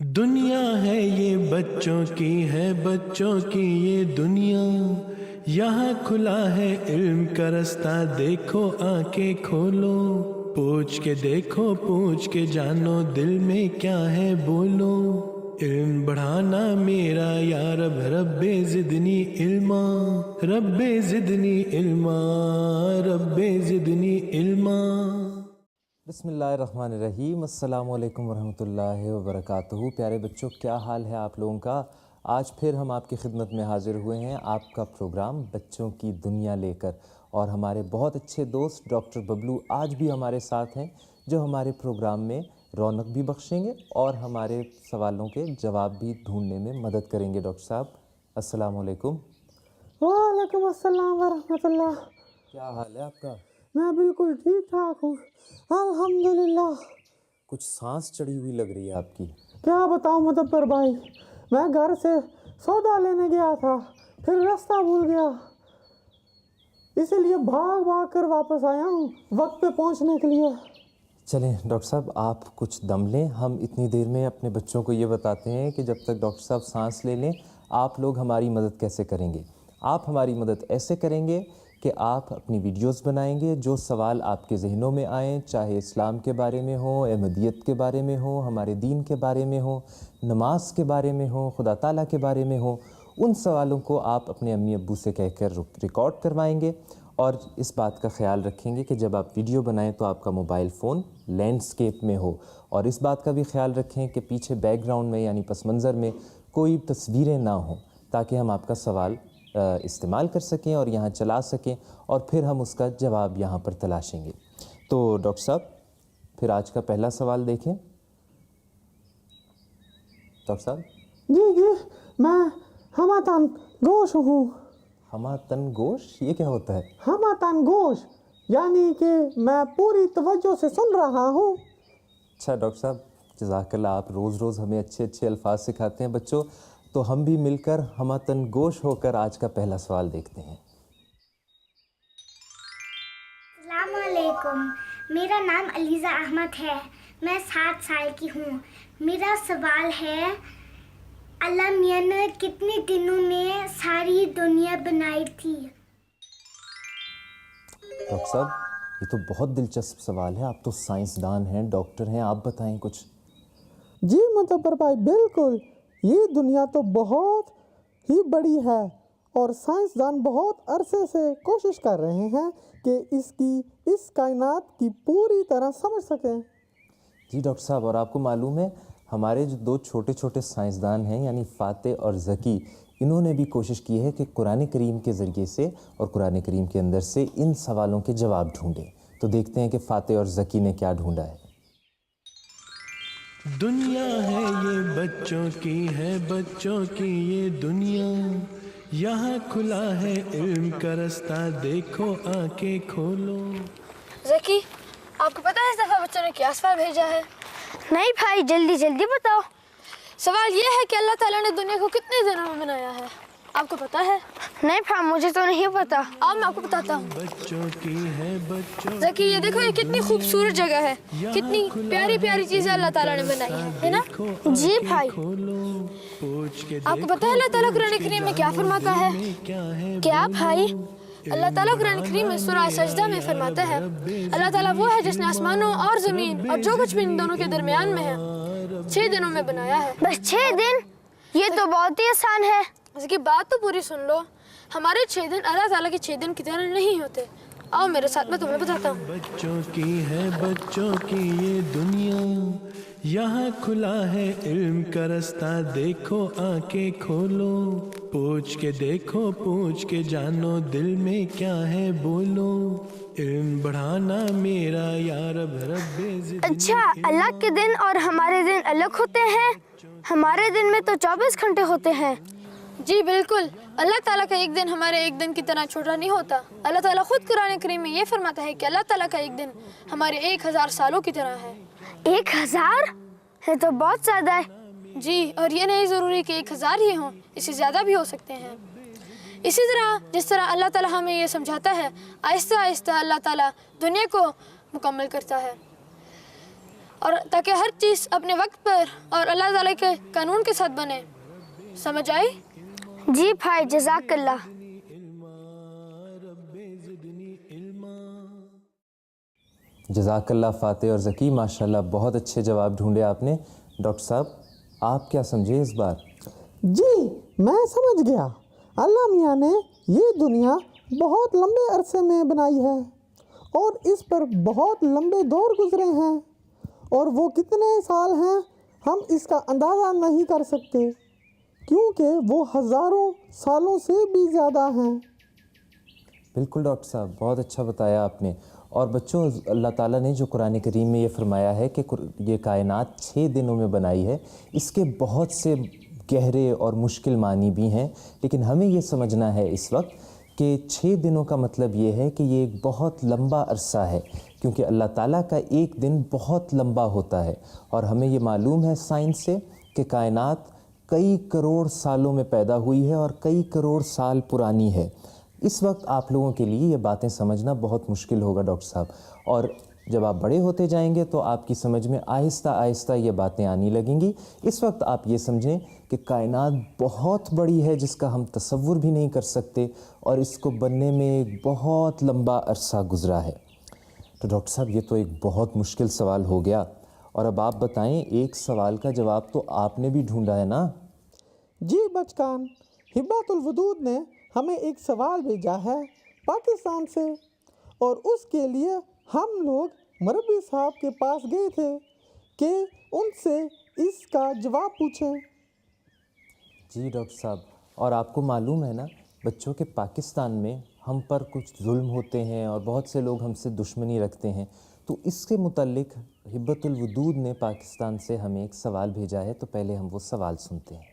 دنیا ہے یہ بچوں کی ہے بچوں کی یہ دنیا، یہاں کھلا ہے علم کا رستہ، دیکھو آنکھیں کھولو، پوچھ کے دیکھو پوچھ کے جانو، دل میں کیا ہے بولو، علم بڑھانا میرا یا رب، رب زدنی علما، رب زدنی علما، رب زدنی علما۔ بسم اللہ الرحمن الرحیم۔ السلام علیکم ورحمۃ اللہ وبرکاتہ۔ پیارے بچوں، کیا حال ہے آپ لوگوں کا؟ آج پھر ہم آپ کی خدمت میں حاضر ہوئے ہیں، آپ کا پروگرام بچوں کی دنیا لے کر، اور ہمارے بہت اچھے دوست ڈاکٹر ببلو آج بھی ہمارے ساتھ ہیں، جو ہمارے پروگرام میں رونق بھی بخشیں گے اور ہمارے سوالوں کے جواب بھی ڈھونڈنے میں مدد کریں گے۔ ڈاکٹر صاحب السلام علیکم۔ وعلیکم السلام ورحمۃ اللہ۔ کیا حال ہے آپ کا؟ میں بالکل ٹھیک ٹھاک ہوں، الحمدللہ۔ کچھ سانس چڑھی ہوئی لگ رہی ہے آپ کی۔ کیا بتاؤں مدبر بھائی، میں گھر سے سودا لینے گیا تھا، پھر رستہ بھول گیا، اسی لیے بھاگ بھاگ کر واپس آیا ہوں وقت پہ پہنچنے کے لیے۔ چلیں ڈاکٹر صاحب، آپ کچھ دم لیں، ہم اتنی دیر میں اپنے بچوں کو یہ بتاتے ہیں کہ جب تک ڈاکٹر صاحب سانس لے لیں، آپ لوگ ہماری مدد کیسے کریں گے۔ آپ ہماری مدد ایسے کریں گے کہ آپ اپنی ویڈیوز بنائیں گے، جو سوال آپ کے ذہنوں میں آئیں، چاہے اسلام کے بارے میں ہوں، احمدیت کے بارے میں ہوں، ہمارے دین کے بارے میں ہوں، نماز کے بارے میں ہوں، خدا تعالیٰ کے بارے میں ہوں، ان سوالوں کو آپ اپنے امی ابو سے کہہ کر ریکارڈ کروائیں گے، اور اس بات کا خیال رکھیں گے کہ جب آپ ویڈیو بنائیں تو آپ کا موبائل فون لینڈسکیپ میں ہو، اور اس بات کا بھی خیال رکھیں کہ پیچھے بیک گراؤنڈ میں یعنی پس منظر میں کوئی تصویریں نہ ہوں، تاکہ ہم آپ کا سوال استعمال کر سکیں اور یہاں چلا سکیں، اور پھر ہم اس کا جواب یہاں پر تلاشیں گے۔ تو ڈاکٹر صاحب پھر آج کا پہلا سوال دیکھیں۔ ڈاکٹر صاحب، جی میں ہماتن گوش ہوں۔ ہماتن گوش یہ کیا ہوتا ہے؟ ہماتن گوش یعنی کہ میں پوری توجہ سے سن رہا ہوں۔ اچھا ڈاکٹر صاحب، جزاک اللہ، آپ روز روز ہمیں اچھے اچھے الفاظ سکھاتے ہیں بچوں، تو ہم بھی مل کر ہماتن گوش ہو کر آج کا پہلا سوال دیکھتے ہیں۔ السلام علیکم، میرا نام علیزہ احمد ہے، میں 7 سال کی ہوں۔ میرا سوال ہے، اللہ میاں نے کتنے دنوں میں ساری دنیا بنائی تھی؟ ڈاکٹر صاحب یہ تو بہت دلچسپ سوال ہے، آپ تو سائنسدان ہیں، ڈاکٹر ہیں، آپ بتائیں کچھ۔ جی مدبر بھائی، بالکل، یہ دنیا تو بہت ہی بڑی ہے، اور سائنسدان بہت عرصے سے کوشش کر رہے ہیں کہ اس کائنات کی پوری طرح سمجھ سکیں۔ جی ڈاکٹر صاحب، اور آپ کو معلوم ہے ہمارے جو 2 چھوٹے چھوٹے سائنسدان ہیں یعنی فاتح اور ذکی، انہوں نے بھی کوشش کی ہے کہ قرآن کریم کے ذریعے سے اور قرآن کریم کے اندر سے ان سوالوں کے جواب ڈھونڈیں۔ تو دیکھتے ہیں کہ فاتح اور ذکی نے کیا ڈھونڈا ہے۔ دنیا ہے یہ بچوں کی ہے بچوں کی یہ دنیا، یہاں کھلا ہے علم کا رستہ، دیکھو آنکھیں کھولو۔ ذکی، آپ کو پتہ ہے اس دفعہ بچوں نے کیا سوال بھیجا ہے؟ نہیں بھائی، جلدی جلدی بتاؤ۔ سوال یہ ہے کہ اللہ تعالیٰ نے دنیا کو کتنے دنوں میں بنایا ہے؟ آپ کو پتہ ہے؟ نہیں بھائی، مجھے تو نہیں پتا۔ آؤ میں آپ کو بتاتا ہوں۔ بچوں کی ہے بچوں ذکی، یہ دیکھو، یہ کتنی خوبصورت جگہ ہے، کتنی پیاری پیاری چیزیں اللہ تعالیٰ نے بنائی ہیں، ہے نا؟ جی بھائی۔ آپ کو پتہ ہے اللہ تعالیٰ قرآن کریم میں کیا فرماتا ہے؟ کیا بھائی؟ اللہ تعالیٰ قرآن کریم میں سورہ سجدہ میں فرماتا ہے، اللہ تعالیٰ وہ ہے جس نے آسمانوں اور زمین اور جو کچھ بھی ان دونوں کے درمیان میں ہے 6 دنوں میں بنایا ہے۔ بس 6 دن؟ یہ تو بہت ہی آسان ہے۔ اس کی بات تو پوری سن لو، ہمارے 6 دن اللہ تعالیٰ کے 6 دن کی طرح نہیں ہوتے۔ آؤ میرے ساتھ، میں تمہیں بتاتا ہوں۔ بچوں کی ہے بچوں کی یہ دنیا، یہاں کھلا ہے علم کا رستہ، دیکھو آنکھیں کھولو، پوچھ کے دیکھو پوچھ کے جانو، دل میں کیا ہے بولو، علم بڑھانا میرا یا رب، رب زدنی۔ اچھا، اللہ کے دن اور ہمارے دن الگ ہوتے ہیں؟ ہمارے دن میں تو 24 گھنٹے ہوتے ہیں۔ جی بالکل، اللہ تعالیٰ کا ایک دن ہمارے ایک دن کی طرح چھوٹا نہیں ہوتا۔ اللہ تعالیٰ خود قرآن کریم میں یہ فرماتا ہے کہ اللہ تعالیٰ کا ایک دن ہمارے 1000 سالوں کی طرح ہے۔ 1000؟ یہ تو بہت زیادہ ہے۔ جی، اور یہ نہیں ضروری کہ 1000 ہی ہوں، اس سے زیادہ بھی ہو سکتے ہیں۔ اسی طرح جس طرح اللہ تعالیٰ ہمیں یہ سمجھاتا ہے، آہستہ آہستہ اللہ تعالیٰ دنیا کو مکمل کرتا ہے۔ اور تاکہ ہر چیز اپنے وقت پر اور اللہ تعالیٰ کے قانون کے ساتھ بنے. سمجھ آئی؟ جی بھائی، جزاک اللہ. جزاک اللہ فاتح اور ذکی، ماشاءاللہ بہت اچھے جواب ڈھونڈے آپ نے. ڈاکٹر صاحب آپ کیا سمجھے اس بار؟ جی میں سمجھ گیا. اللہ میاں نے یہ دنیا بہت لمبے عرصے میں بنائی ہے اور اس پر بہت لمبے دور گزرے ہیں، اور وہ کتنے سال ہیں ہم اس کا اندازہ نہیں کر سکتے، کیونکہ وہ ہزاروں سالوں سے بھی زیادہ ہیں. بالکل ڈاکٹر صاحب، بہت اچھا بتایا آپ نے. اور بچوں، اللہ تعالیٰ نے جو قرآن کریم میں یہ فرمایا ہے کہ یہ کائنات 6 دنوں میں بنائی ہے، اس کے بہت سے گہرے اور مشکل معنی بھی ہیں، لیکن ہمیں یہ سمجھنا ہے اس وقت کہ 6 دنوں کا مطلب یہ ہے کہ یہ ایک بہت لمبا عرصہ ہے، کیونکہ اللہ تعالیٰ کا ایک دن بہت لمبا ہوتا ہے. اور ہمیں یہ معلوم ہے سائنس سے کہ کائنات کئی کروڑ سالوں میں پیدا ہوئی ہے اور کئی کروڑ سال پرانی ہے. اس وقت آپ لوگوں کے لیے یہ باتیں سمجھنا بہت مشکل ہوگا ڈاکٹر صاحب، اور جب آپ بڑے ہوتے جائیں گے تو آپ کی سمجھ میں آہستہ آہستہ یہ باتیں آنے لگیں گی. اس وقت آپ یہ سمجھیں کہ کائنات بہت بڑی ہے جس کا ہم تصور بھی نہیں کر سکتے، اور اس کو بننے میں ایک بہت لمبا عرصہ گزرا ہے. تو ڈاکٹر صاحب یہ تو ایک بہت مشکل سوال ہو گیا، اور اب آپ بتائیں ایک سوال کا جواب تو آپ نے بھی ڈھونڈا ہے نا؟ جی بچکان، ہبات الودود نے ہمیں ایک سوال بھیجا ہے پاکستان سے، اور اس کے لیے ہم لوگ مربی صاحب کے پاس گئے تھے کہ ان سے اس کا جواب پوچھیں. جی ڈاکٹر صاحب، اور آپ کو معلوم ہے نا بچوں کہ پاکستان میں ہم پر کچھ ظلم ہوتے ہیں اور بہت سے لوگ ہم سے دشمنی رکھتے ہیں، تو اس کے متعلق ہبت الودود نے پاکستان سے ہمیں ایک سوال بھیجا ہے، تو پہلے ہم وہ سوال سنتے ہیں.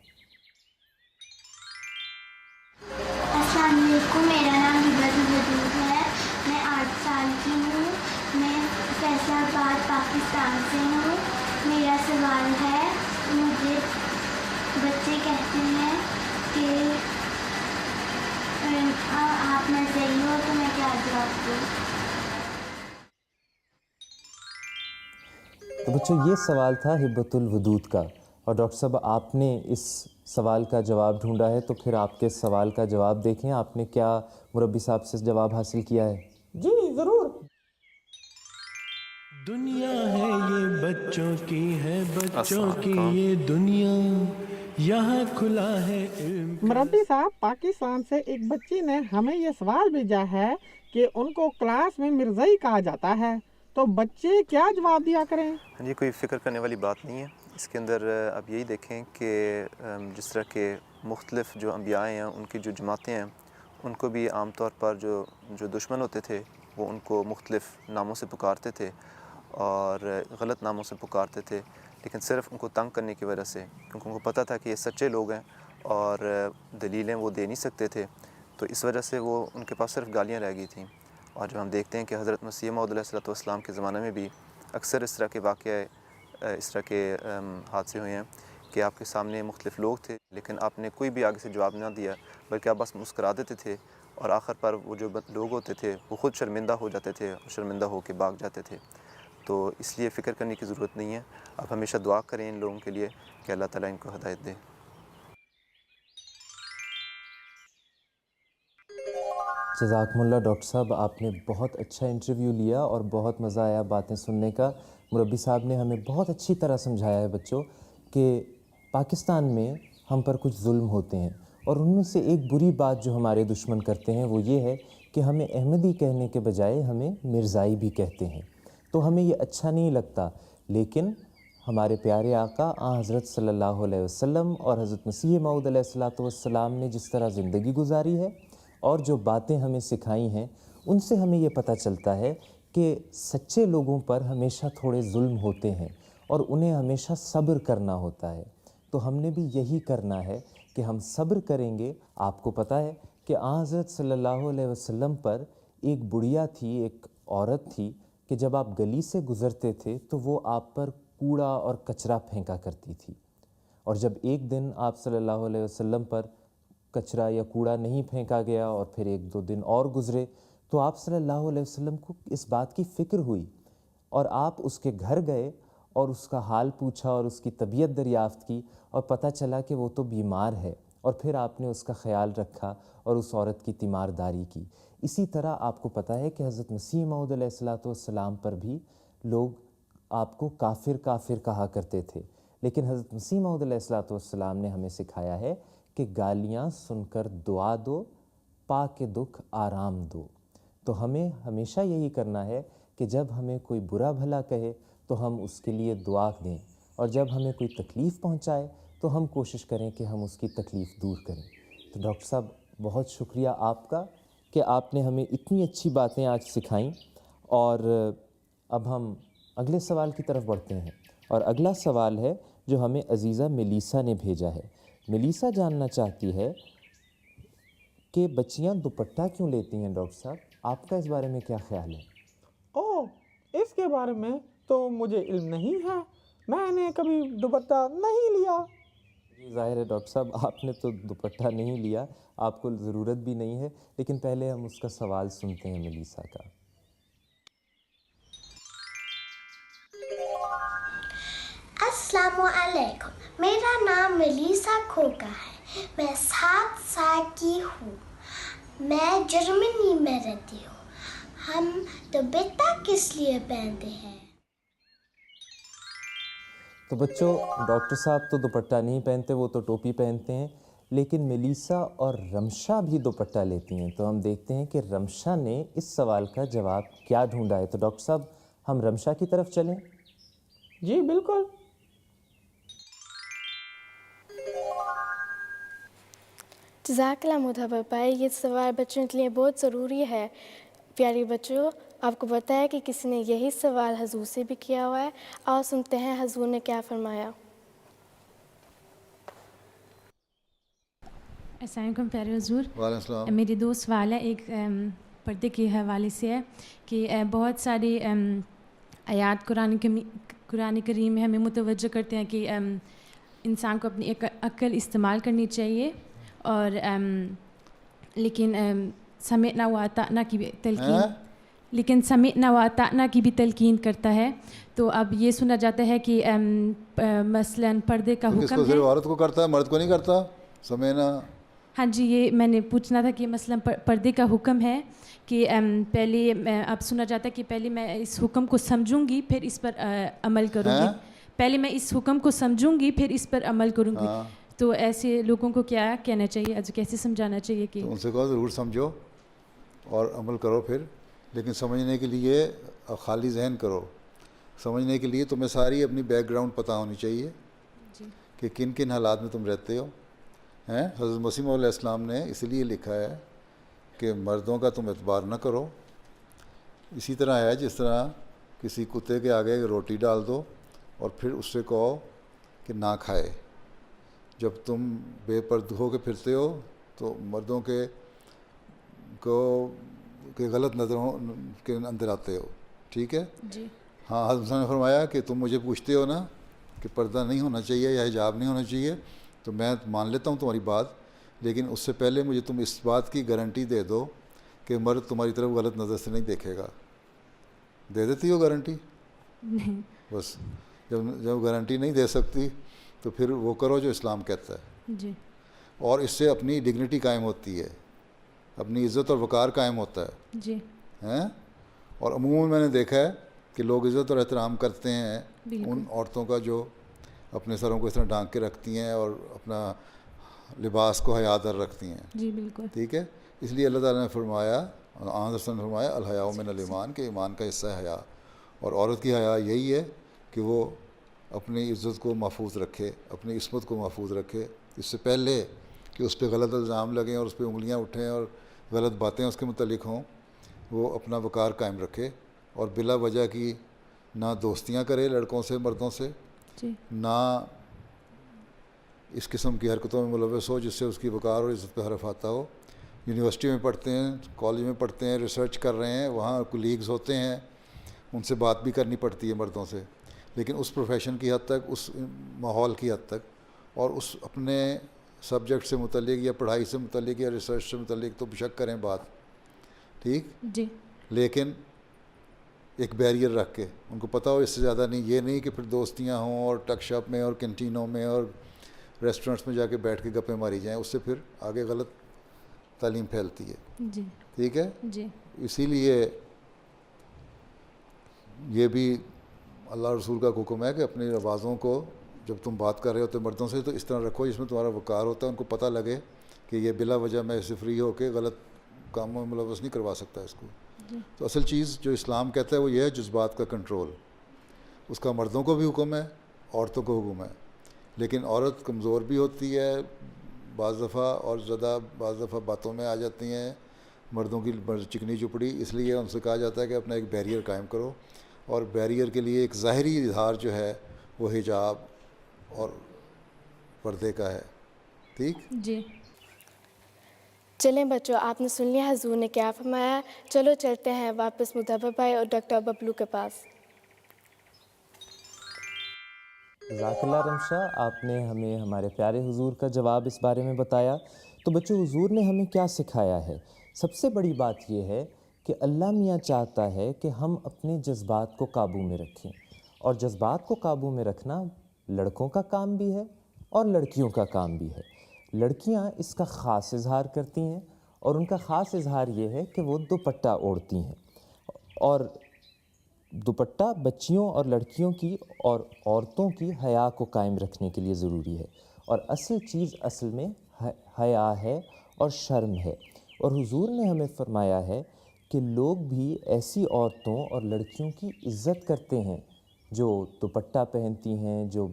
السلام علیکم، میرا نام ہبت الودود ہے، میں 8 سال کی ہوں، میں فیصل آباد پاکستان سے ہوں. میرا سوال ہے، مجھے بچے کہتے ہیں کہ آپ مذہبی ہو، تو میں کیا جواب دوں؟ تو بچوں یہ سوال تھا ہبت الودود کا، اور ڈاکٹر صاحب آپ نے اس سوال کا جواب ڈھونڈا ہے، تو پھر آپ کے سوال کا جواب دیکھیں آپ نے کیا مربی صاحب سے جواب حاصل کیا ہے. جی ضرور. دنیا ہے یہ بچوں کی ہے، بچوں کی یہ دنیا، یہاں کھلا ہے علم. مربی صاحب، پاکستان سے ایک بچی نے ہمیں یہ سوال بھیجا ہے کہ ان کو کلاس میں مرزائی کہا جاتا ہے، تو بچے کیا جواب دیا کریں؟ یہ کوئی فکر کرنے والی بات نہیں ہے. اس کے اندر آپ یہی دیکھیں کہ جس طرح کے مختلف جو انبیاء ہیں، ان کی جو جماعتیں ہیں، ان کو بھی عام طور پر جو دشمن ہوتے تھے وہ ان کو مختلف ناموں سے پکارتے تھے اور غلط ناموں سے پکارتے تھے، لیکن صرف ان کو تنگ کرنے کی وجہ سے، کیونکہ ان کو پتہ تھا کہ یہ سچے لوگ ہیں اور دلیلیں وہ دے نہیں سکتے تھے، تو اس وجہ سے وہ ان کے پاس صرف گالیاں رہ گئی تھیں. اور جو ہم دیکھتے ہیں کہ حضرت مسیح موعود علیہ السلام کے زمانے میں بھی اکثر اس طرح کے واقعے، اس طرح کے حادثے ہوئے ہیں کہ آپ کے سامنے مختلف لوگ تھے، لیکن آپ نے کوئی بھی آگے سے جواب نہ دیا، بلکہ آپ بس مسکرا دیتے تھے، اور آخر پر وہ جو لوگ ہوتے تھے وہ خود شرمندہ ہو جاتے تھے اور شرمندہ ہو کے بھاگ جاتے تھے. تو اس لیے فکر کرنے کی ضرورت نہیں ہے. آپ ہمیشہ دعا کریں ان لوگوں کے لیے کہ اللہ تعالیٰ ان کو ہدایت دے. جزاکم اللہ ڈاکٹر صاحب، آپ نے بہت اچھا انٹرویو لیا اور بہت مزہ آیا باتیں سننے کا. مربی صاحب نے ہمیں بہت اچھی طرح سمجھایا ہے بچوں کہ پاکستان میں ہم پر کچھ ظلم ہوتے ہیں، اور ان میں سے ایک بری بات جو ہمارے دشمن کرتے ہیں وہ یہ ہے کہ ہمیں احمدی کہنے کے بجائے ہمیں مرزائی بھی کہتے ہیں. تو ہمیں یہ اچھا نہیں لگتا، لیکن ہمارے پیارے آقا حضرت صلی اللہ علیہ وسلم اور حضرت مسیح موعود علیہ السلام نے جس طرح زندگی گزاری ہے اور جو باتیں ہمیں سکھائی ہیں، ان سے ہمیں یہ پتہ چلتا ہے کہ سچے لوگوں پر ہمیشہ تھوڑے ظلم ہوتے ہیں اور انہیں ہمیشہ صبر کرنا ہوتا ہے. تو ہم نے بھی یہی کرنا ہے کہ ہم صبر کریں گے. آپ کو پتہ ہے کہ حضرت صلی اللہ علیہ وسلم پر ایک بڑھیا تھی، ایک عورت تھی کہ جب آپ گلی سے گزرتے تھے تو وہ آپ پر کوڑا اور کچرا پھینکا کرتی تھی، اور جب ایک دن آپ صلی اللہ علیہ وسلم پر کچرا یا کوڑا نہیں پھینکا گیا اور پھر 1-2 دن اور گزرے تو آپ صلی اللہ علیہ وسلم کو اس بات کی فکر ہوئی، اور آپ اس کے گھر گئے اور اس کا حال پوچھا اور اس کی طبیعت دریافت کی اور پتہ چلا کہ وہ تو بیمار ہے، اور پھر آپ نے اس کا خیال رکھا اور اس عورت کی تیمارداری کی۔ اسی طرح آپ کو پتہ ہے کہ حضرت مسیح موعود علیہ السلام پر بھی لوگ آپ کو کافر کافر کہا کرتے تھے، لیکن حضرت مسیح موعود علیہ السلام نے ہمیں سکھایا ہے کہ گالیاں سن کر دعا دو، پا کے دکھ آرام دو۔ تو ہمیں ہمیشہ یہی کرنا ہے کہ جب ہمیں کوئی برا بھلا کہے تو ہم اس کے لیے دعا دیں، اور جب ہمیں کوئی تکلیف پہنچائے تو ہم کوشش کریں کہ ہم اس کی تکلیف دور کریں۔ تو ڈاکٹر صاحب بہت شکریہ آپ کا کہ آپ نے ہمیں اتنی اچھی باتیں آج سکھائیں، اور اب ہم اگلے سوال کی طرف بڑھتے ہیں، اور اگلا سوال ہے جو ہمیں عزیزہ ملیسا نے بھیجا ہے۔ ملیسا جاننا چاہتی ہے کہ بچیاں دوپٹہ کیوں لیتی ہیں ڈاکٹر صاحب، آپ کا اس بارے میں کیا خیال ہے؟ اوہ، اس کے بارے میں تو مجھے علم نہیں ہے، میں نے کبھی دوپٹہ نہیں لیا۔ جی ظاہر ہے ڈاکٹر صاحب آپ نے تو دوپٹہ نہیں لیا، آپ کو ضرورت بھی نہیں ہے، لیکن پہلے ہم اس کا سوال سنتے ہیں ملیسا کا۔ السلام علیکم، میرا نام ملیسا کھوکا ہے، میں 7 سال کی ہوں، میں جرمنی میں رہتی ہوں۔ ہم دوپٹہ کس لیے پہنتے ہیں؟ تو بچوں، ڈاکٹر صاحب تو دوپٹہ نہیں پہنتے، وہ تو ٹوپی پہنتے ہیں، لیکن ملیسا اور رمشا بھی دوپٹہ لیتی ہیں۔ تو ہم دیکھتے ہیں کہ رمشا نے اس سوال کا جواب کیا ڈھونڈا ہے۔ تو ڈاکٹر صاحب ہم رمشا کی طرف چلیں؟ جی بالکل۔ جزاک اللہ مدھبر بھائی، یہ سوال بچوں کے لیے بہت ضروری ہے۔ پیارے بچوں، آپ کو پتہ ہے کہ کسی نے یہی سوال حضور سے بھی کیا ہوا ہے، اور سنتے ہیں حضور نے کیا فرمایا۔ السلام علیکم پیارے حضور۔ وعلیکم السلام۔ میرے 2 سوال ہے، ایک پردے کے حوالے سے ہے کہ بہت ساری آیات قرآن کریم میں ہمیں متوجہ کرتے ہیں کہ انسان کو اپنی عقل استعمال کرنی چاہیے، اور لیکن سمعنا وأطعنا کی بھی تلقین کرتا ہے۔ تو اب یہ سنا جاتا ہے کہ مثلاً پردے کا کس کو حکم ہے، صرف عورت کو کرتا ہے، مرد کو نہیں کرتا؟ سمعنا۔ ہاں جی، یہ میں نے پوچھنا تھا کہ مثلاً پردے کا حکم ہے کہ پہلے اب سنا جاتا ہے کہ پہلے میں اس حکم کو سمجھوں گی پھر اس پر عمل کروں گی، پہلے میں اس حکم کو سمجھوں گی پھر اس پر عمل کروں گی۔ تو ایسے لوگوں کو کیا کہنا چاہیے، کیسے سمجھانا چاہیے کہ ان سے کہو ضرور سمجھو اور عمل کرو پھر، لیکن سمجھنے کے لیے خالی ذہن کرو۔ سمجھنے کے لیے تمہیں ساری اپنی بیک گراؤنڈ پتہ ہونی چاہیے کہ کن کن حالات میں تم رہتے ہو۔ حضرت مسیح موعود علیہ السلام نے اس لیے لکھا ہے کہ مردوں کا تم اعتبار نہ کرو۔ اسی طرح ہے جس طرح کسی کتے کے آگے روٹی ڈال دو اور پھر اس سے کہو کہ نہ کھائے۔ جب تم بے پردہ ہو کے پھرتے ہو تو مردوں کے غلط نظروں کے اندر آتے ہو، ٹھیک ہے؟ جی ہاں، حضرت نے فرمایا کہ تم مجھے پوچھتے ہو نا کہ پردہ نہیں ہونا چاہیے یا حجاب نہیں ہونا چاہیے، تو میں مان لیتا ہوں تمہاری بات، لیکن اس سے پہلے مجھے تم اس بات کی گارنٹی دے دو کہ مرد تمہاری طرف غلط نظر سے نہیں دیکھے گا۔ دے دیتی ہو گارنٹی؟ نہیں۔ بس جب گارنٹی نہیں دے سکتی تو پھر وہ کرو جو اسلام کہتا ہے، جی، اور اس سے اپنی ڈگنیٹی قائم ہوتی ہے، اپنی عزت اور وقار قائم ہوتا ہے۔ جی، اور عموماً میں نے دیکھا ہے کہ لوگ عزت اور احترام کرتے ہیں ان عورتوں کا جو اپنے سروں کو اس طرح ڈھانک کے رکھتی ہیں اور اپنا لباس کو حیا در رکھتی ہیں۔ جی بالکل، ٹھیک ہے، اس لیے اللہ تعالیٰ نے فرمایا، نے فرمایا الحیاء من الایمان، کہ ایمان کا حصہ ہے حیا، اور عورت کی حیا یہی ہے کہ وہ اپنی عزت کو محفوظ رکھے، اپنی عصمت کو محفوظ رکھے، اس سے پہلے کہ اس پہ غلط الزام لگیں اور اس پہ انگلیاں اٹھیں اور غلط باتیں اس کے متعلق ہوں، وہ اپنا وقار قائم رکھے اور بلا وجہ کی نہ دوستیاں کرے لڑکوں سے، مردوں سے، نہ اس قسم کی حرکتوں میں ملوث ہو جس سے اس کی وقار اور عزت پہ حرف آتا ہو۔ یونیورسٹی میں پڑھتے ہیں، کالج میں پڑھتے ہیں، ریسرچ کر رہے ہیں، وہاں کولیگز ہوتے ہیں، ان سے بات بھی کرنی پڑتی ہے مردوں سے، لیکن اس پروفیشن کی حد تک، اس ماحول کی حد تک، اور اس اپنے سبجیکٹ سے متعلق یا پڑھائی سے متعلق یا ریسرچ سے متعلق تو بے شک کریں بات، ٹھیک؟ جی، لیکن ایک بیریئر رکھ کے ان کو پتہ ہو اس سے زیادہ نہیں. یہ نہیں کہ پھر دوستیاں ہوں اور ٹک شاپ میں اور کینٹینوں میں اور ریسٹورنٹس میں جا کے بیٹھ کے گپیں ماری جائیں, اس سے پھر آگے غلط تعلیم پھیلتی ہے. جی ٹھیک ہے, جی اسی لیے یہ بھی اللہ رسول کا حکم ہے کہ اپنی آوازوں کو جب تم بات کر رہے ہوتے مردوں سے تو اس طرح رکھو جس میں تمہارا وقار ہوتا ہے, ان کو پتہ لگے کہ یہ بلا وجہ میں اسے فری ہو کے غلط کاموں میں ملوث نہیں کروا سکتا اس کو. تو اصل چیز جو اسلام کہتا ہے وہ یہ ہے جذبات کا کنٹرول. اس کا مردوں کو بھی حکم ہے, عورتوں کو حکم ہے, لیکن عورت کمزور بھی ہوتی ہے بعض دفعہ اور زیادہ بعض دفعہ باتوں میں آ جاتی ہیں مردوں کی چکنی چپڑی. اس لیے ان سے کہا جاتا ہے کہ اپنا ایک بیریئر قائم کرو, اور بیریئر کے لیے ایک ظاہری اظہار جو ہے وہ حجاب اور پردے کا ہے. ٹھیک جی. چلیں بچوں, آپ نے سن لیا حضور نے کیا فرمایا. چلو چلتے ہیں واپس مدبر بھائی اور ڈاکٹر ببلو کے پاس. جزاک اللہ رمشا, آپ نے ہمیں ہمارے پیارے حضور کا جواب اس بارے میں بتایا. تو بچوں, حضور نے ہمیں کیا سکھایا ہے؟ سب سے بڑی بات یہ ہے کہ اللہ میاں چاہتا ہے کہ ہم اپنے جذبات کو قابو میں رکھیں, اور جذبات کو قابو میں رکھنا لڑکوں کا کام بھی ہے اور لڑکیوں کا کام بھی ہے. لڑکیاں اس کا خاص اظہار کرتی ہیں, اور ان کا خاص اظہار یہ ہے کہ وہ دوپٹہ اوڑھتی ہیں, اور دوپٹہ بچیوں اور لڑکیوں کی اور عورتوں کی حیا کو قائم رکھنے کے لیے ضروری ہے, اور اصل چیز اصل میں حیا ہے اور شرم ہے. اور حضور نے ہمیں فرمایا ہے کہ لوگ بھی ایسی عورتوں اور لڑکیوں کی عزت کرتے ہیں جو دوپٹہ پہنتی ہیں, جو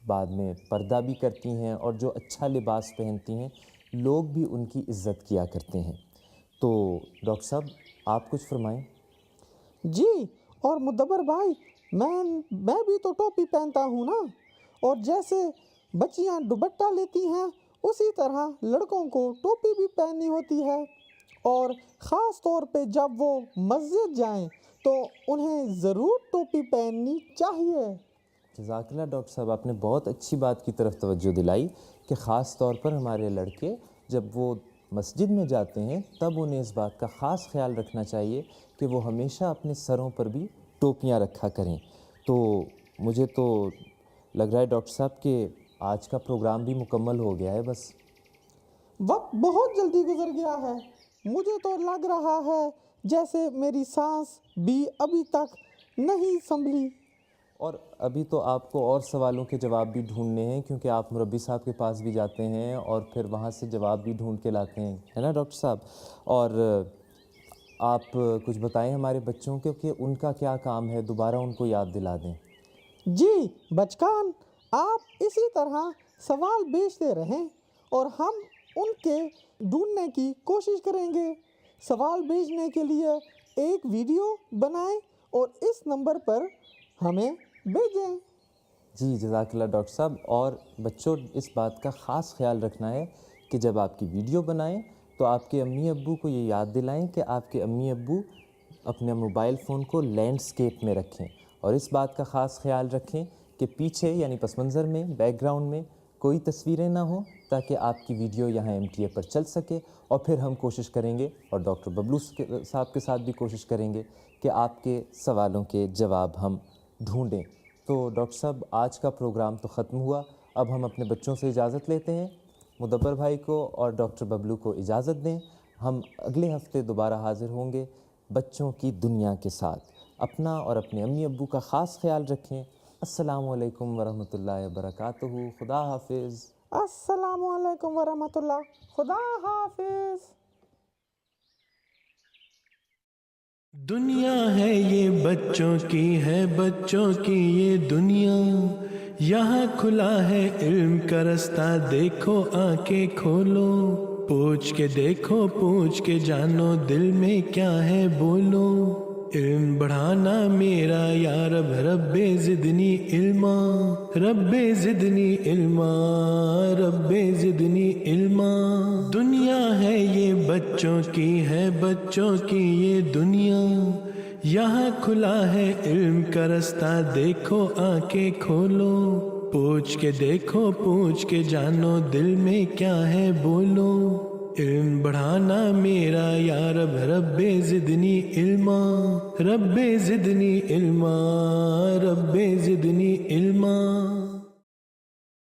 بعد میں پردہ بھی کرتی ہیں, اور جو اچھا لباس پہنتی ہیں, لوگ بھی ان کی عزت کیا کرتے ہیں. تو ڈاکٹر صاحب آپ کچھ فرمائیں. جی, اور مدبر بھائی میں بھی تو ٹوپی پہنتا ہوں نا, اور جیسے بچیاں دوپٹہ لیتی ہیں اسی طرح لڑکوں کو ٹوپی بھی پہننی ہوتی ہے, اور خاص طور پہ جب وہ مسجد جائیں تو انہیں ضرور ٹوپی پہننی چاہیے. جزاک اللہ ڈاکٹر صاحب, آپ نے بہت اچھی بات کی طرف توجہ دلائی کہ خاص طور پر ہمارے لڑکے جب وہ مسجد میں جاتے ہیں تب انہیں اس بات کا خاص خیال رکھنا چاہیے کہ وہ ہمیشہ اپنے سروں پر بھی ٹوپیاں رکھا کریں. تو مجھے تو لگ رہا ہے ڈاکٹر صاحب کہ آج کا پروگرام بھی مکمل ہو گیا ہے. بس وقت بہت جلدی گزر گیا ہے. مجھے تو لگ رہا ہے جیسے میری سانس بھی ابھی تک نہیں سنبھلی. اور ابھی تو آپ کو اور سوالوں کے جواب بھی ڈھونڈنے ہیں, کیونکہ آپ مربی صاحب کے پاس بھی جاتے ہیں اور پھر وہاں سے جواب بھی ڈھونڈ کے لاتے ہیں, ہے نا ڈاکٹر صاحب؟ اور آپ کچھ بتائیں ہمارے بچوں کو کہ ان کا کیا کام ہے, دوبارہ ان کو یاد دلا دیں. جی بچکان, آپ اسی طرح سوال بھیجتے رہیں اور ہم ان کے ڈھونڈنے کی کوشش کریں گے. سوال بھیجنے کے لیے ایک ویڈیو بنائیں اور اس نمبر پر ہمیں بھیجیں. جی جزاک اللہ ڈاکٹر صاحب. اور بچوں, اس بات کا خاص خیال رکھنا ہے کہ جب آپ کی ویڈیو بنائیں تو آپ کے امی ابو کو یہ یاد دلائیں کہ آپ کے امی ابو اپنے موبائل فون کو لینڈسکیپ میں رکھیں, اور اس بات کا خاص خیال رکھیں کہ پیچھے یعنی پس منظر میں بیک گراؤنڈ میں کوئی تصویریں نہ ہوں, تاکہ آپ کی ویڈیو یہاں MTA پر چل سکے. اور پھر ہم کوشش کریں گے, اور ڈاکٹر ببلو صاحب کے ساتھ بھی کوشش کریں گے کہ آپ کے سوالوں کے جواب ہم ڈھونڈیں. تو ڈاکٹر صاحب آج کا پروگرام تو ختم ہوا, اب ہم اپنے بچوں سے اجازت لیتے ہیں. مدبر بھائی کو اور ڈاکٹر ببلو کو اجازت دیں. ہم اگلے ہفتے دوبارہ حاضر ہوں گے بچوں کی دنیا کے ساتھ. اپنا اور اپنے امی ابو کا خاص خیال رکھیں. السلام علیکم ورحمۃ اللہ وبرکاتہ. خدا حافظ. السلام علیکم ورحمۃ اللہ. خدا حافظ. دنیا ہے یہ بچوں کی ہے بچوں کی یہ دنیا, یہاں کھلا ہے علم کا رستہ, دیکھو آنکھیں کھولو, پوچھ کے دیکھو پوچھ کے جانو, دل میں کیا ہے بولو. علم بڑھانا میرا یا رب, رب زدنی علما, رب زدنی علما, رب زدنی علما. دنیا ہے یہ بچوں کی ہے بچوں کی یہ دنیا, یہاں کھلا ہے علم کا رستہ, دیکھو آنکھیں کھولو, پوچھ کے دیکھو پوچھ کے جانو, دل میں کیا ہے بولو. علم بڑھانا میرا یا رب رب زدنی علما رب زدنی علما رب زدنی علما